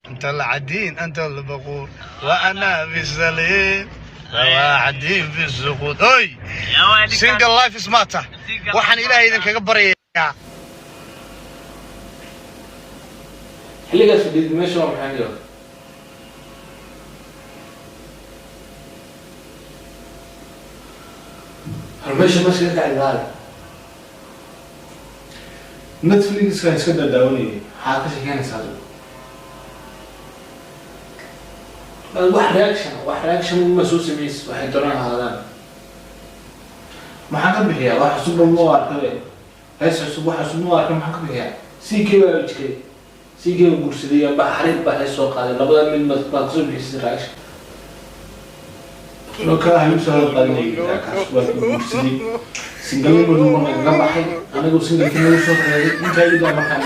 انت العدين انت البقور وانا في السليم وعدين في السقوط اي سنجل لايف سماته waxaan ilaahay idin kaga baryayaa xilligaas fadhiid meesha waa maxay jiro harmeesha ma sii dhacay Netflix ka iska daawanayay waxa ka shaqeynaysaa wax reaction ma soo sameys waxay doonaan haadaan maxaa ka bixiyaa wax cusub oo arkay hees cusub wax cusub oo arkay maxaa ka bixiyaa CK gursiday ba xariib ba ay soo qaaday labada mid ma soo bixisay reaction loo ka hayo soo qaaday kaas waa gursiday single madu ma laga baxay anigu single kii soo qaaday inta ay ida markaan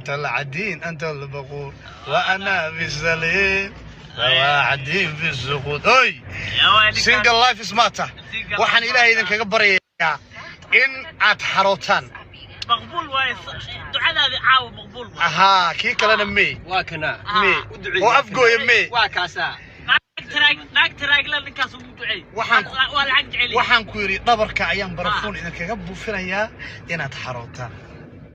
انت العدين انت البقور وانا في السليم وعدين في السقوط اي سنجل لايف سماته waxaan ilaahay idin kaga baryayaa in aad xarootaan مقبول واي دعاء عاو مقبول اها كي كلنا مي واكنا مي وافقوا يمي واكاسا naag taraagla ninkaas uu ducay waxaan ku yiri dhabarka ayaan barafuun idin kaga buufinayaa inaad xarootaan